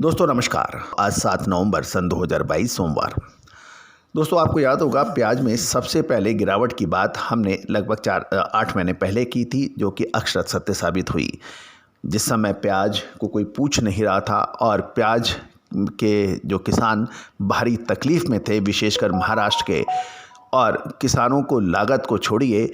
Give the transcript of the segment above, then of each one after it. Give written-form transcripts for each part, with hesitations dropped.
दोस्तों नमस्कार। आज 7 नवंबर सन 2022 सोमवार। दोस्तों आपको याद होगा प्याज में सबसे पहले गिरावट की बात हमने लगभग 8 महीने पहले की थी, जो कि अक्षरशः सत्य साबित हुई। जिस समय प्याज को कोई पूछ नहीं रहा था और प्याज के जो किसान भारी तकलीफ़ में थे, विशेषकर महाराष्ट्र के, और किसानों को लागत को छोड़िए,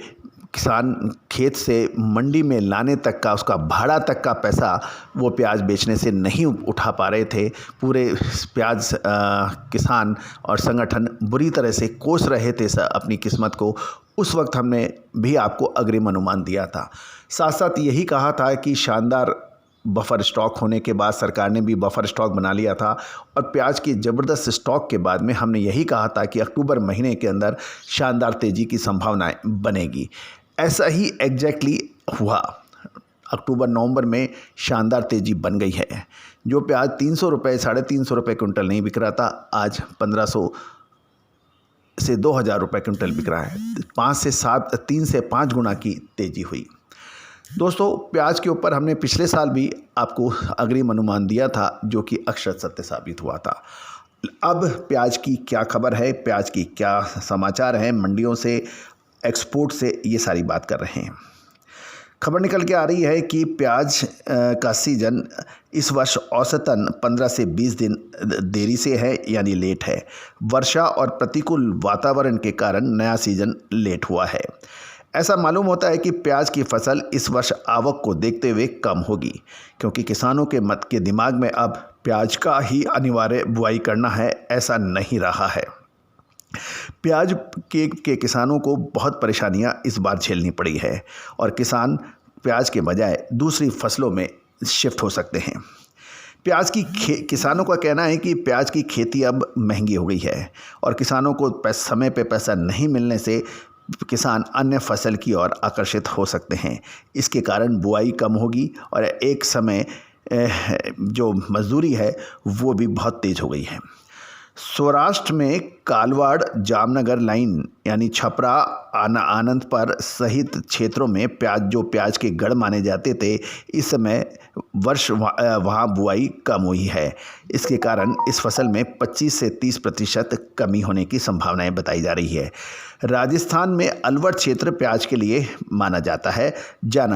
किसान खेत से मंडी में लाने तक का, उसका भाड़ा तक का पैसा वो प्याज बेचने से नहीं उठा पा रहे थे। पूरे प्याज किसान और संगठन बुरी तरह से कोस रहे थे अपनी किस्मत को। उस वक्त हमने भी आपको अग्रिम अनुमान दिया था। साथ साथ यही कहा था कि शानदार बफर स्टॉक होने के बाद सरकार ने भी बफर स्टॉक बना लिया था, और प्याज की ज़बरदस्त स्टॉक के बाद में हमने यही कहा था कि अक्टूबर महीने के अंदर शानदार तेज़ी की संभावनाएं बनेगी। ऐसा ही एग्जैक्टली हुआ। अक्टूबर नवंबर में शानदार तेज़ी बन गई है। जो प्याज 300 रुपये, 350 रुपये कुंटल नहीं बिक रहा था, आज 1500 से 2000 रुपये कुंटल बिक रहा है। 3 से 5 गुना की तेज़ी हुई। दोस्तों प्याज के ऊपर हमने पिछले साल भी आपको अग्रिम अनुमान दिया था, जो कि अक्षर सत्य साबित हुआ था। अब प्याज की क्या खबर है, प्याज की क्या समाचार है, मंडियों से, एक्सपोर्ट से, ये सारी बात कर रहे हैं। खबर निकल के आ रही है कि प्याज का सीज़न इस वर्ष औसतन 15 से 20 दिन देरी से है, यानी लेट है। वर्षा और प्रतिकूल वातावरण के कारण नया सीज़न लेट हुआ है। ऐसा मालूम होता है कि प्याज की फसल इस वर्ष आवक को देखते हुए कम होगी, क्योंकि किसानों के मत के दिमाग में अब प्याज का ही अनिवार्य बुआई करना है, ऐसा नहीं रहा है। प्याज के किसानों को बहुत परेशानियां इस बार झेलनी पड़ी है, और किसान प्याज के बजाय दूसरी फसलों में शिफ्ट हो सकते हैं। प्याज की किसानों का कहना है कि प्याज की खेती अब महंगी हो गई है, और किसानों को समय पे पैसा नहीं मिलने से किसान अन्य फसल की ओर आकर्षित हो सकते हैं। इसके कारण बुआई कम होगी, और एक समय जो मजदूरी है वो भी बहुत तेज़ हो गई है। सौराष्ट्र में कालवाड़ जामनगर लाइन यानी छपरा आनंदपुर सहित क्षेत्रों में प्याज के गढ़ माने जाते थे, इस समय वर्ष वहाँ बुआई कम हुई है। इसके कारण इस फसल में 25 से 30% कमी होने की संभावनाएं बताई जा रही है। राजस्थान में अलवर क्षेत्र प्याज के लिए जाना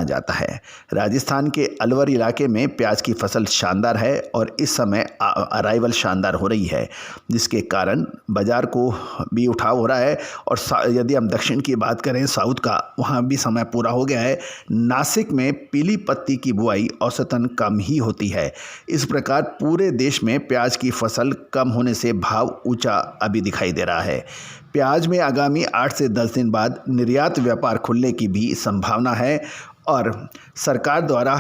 जाता है। राजस्थान के अलवर इलाके में प्याज की फसल शानदार है, और इस समय अराइवल शानदार हो रही है, जिसके कारण बाज़ार को भी उठाव हो रहा है। और यदि हम दक्षिण की बात करें, साउथ का, वहाँ भी समय पूरा हो गया है। नासिक में पीली पत्ती की बुआई औसतन कम ही होती है। इस प्रकार पूरे देश में प्याज की फसल कम होने से भाव ऊंचा अभी दिखाई दे रहा है। प्याज में आगामी 8 से 10 दिन बाद निर्यात व्यापार खुलने की भी संभावना है, और सरकार द्वारा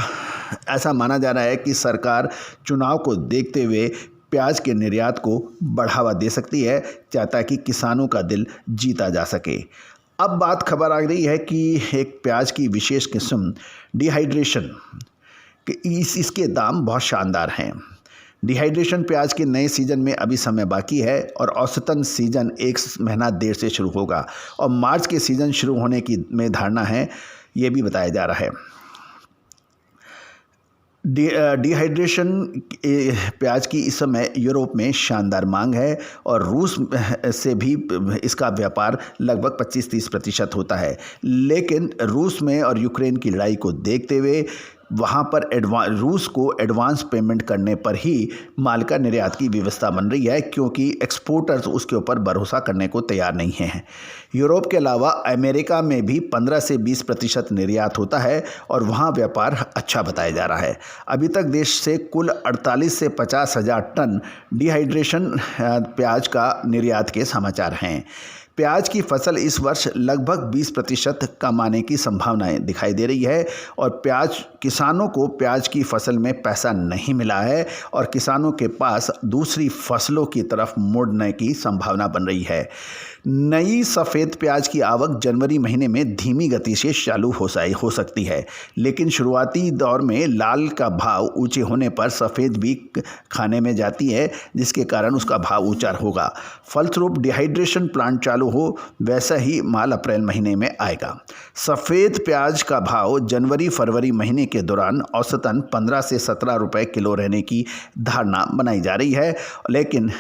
ऐसा माना जा रहा है कि सरकार चुनाव को देखते हुए प्याज के निर्यात को बढ़ावा दे सकती है, ताकि किसानों का दिल जीता जा सके। अब बात खबर आ रही है कि एक प्याज की विशेष किस्म डिहाइड्रेशन इसके दाम बहुत शानदार हैं। डिहाइड्रेशन प्याज के नए सीज़न में अभी समय बाकी है, और औसतन सीज़न 1 महीना देर से शुरू होगा, और मार्च के सीज़न शुरू होने की में धारणा है, ये भी बताया जा रहा है। डिहाइड्रेशन प्याज की इस समय यूरोप में शानदार मांग है, और रूस से भी इसका व्यापार लगभग 25-30% होता है। लेकिन रूस में और यूक्रेन की लड़ाई को देखते हुए वहाँ पर रूस को एडवांस पेमेंट करने पर ही माल का निर्यात की व्यवस्था बन रही है, क्योंकि एक्सपोर्टर्स उसके ऊपर भरोसा करने को तैयार नहीं हैं। यूरोप के अलावा अमेरिका में भी 15 से 20% निर्यात होता है, और वहाँ व्यापार अच्छा बताया जा रहा है। अभी तक देश से कुल 48 से 50 हज़ार टन डिहाइड्रेशन प्याज का निर्यात के समाचार हैं। प्याज की फसल इस वर्ष लगभग 20% कम आने की संभावनाएं दिखाई दे रही है, और किसानों को प्याज की फसल में पैसा नहीं मिला है, और किसानों के पास दूसरी फसलों की तरफ मुड़ने की संभावना बन रही है। नई सफ़ेद प्याज की आवक जनवरी महीने में धीमी गति से चालू हो सकती है, लेकिन शुरुआती दौर में लाल का भाव ऊंचे होने पर सफ़ेद भी खाने में जाती है, जिसके कारण उसका भाव ऊंचा होगा। फलस्वरूप डिहाइड्रेशन प्लांट चालू चालू हो वैसा ही माल अप्रैल महीने में आएगा। सफ़ेद प्याज का भाव जनवरी फरवरी महीने के दौरान औसतन 15 से 17 रुपए किलो रहने की धारणा बनाई जा रही है, लेकिन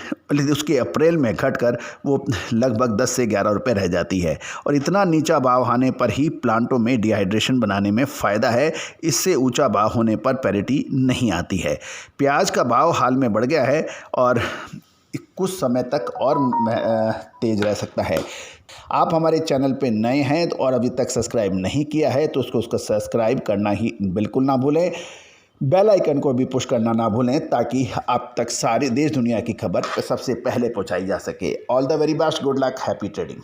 उसके अप्रैल में घटकर वो लगभग 10 से 11 रुपए रह जाती है और इतना नीचा भाव आने पर ही प्लांटों में डिहाइड्रेशन बनाने में फ़ायदा है। इससे ऊंचा भाव होने पर पैरिटी नहीं आती है। प्याज का भाव हाल में बढ़ गया है और कुछ समय तक और तेज़ रह सकता है। आप हमारे चैनल पे नए हैं और अभी तक सब्सक्राइब नहीं किया है तो उसको सब्सक्राइब करना ही बिल्कुल ना भूलें। बेल आइकन को भी पुश करना ना भूलें ताकि आप तक सारी देश दुनिया की खबर सबसे पहले पहुंचाई जा सके। All the very best, good luck, happy trading.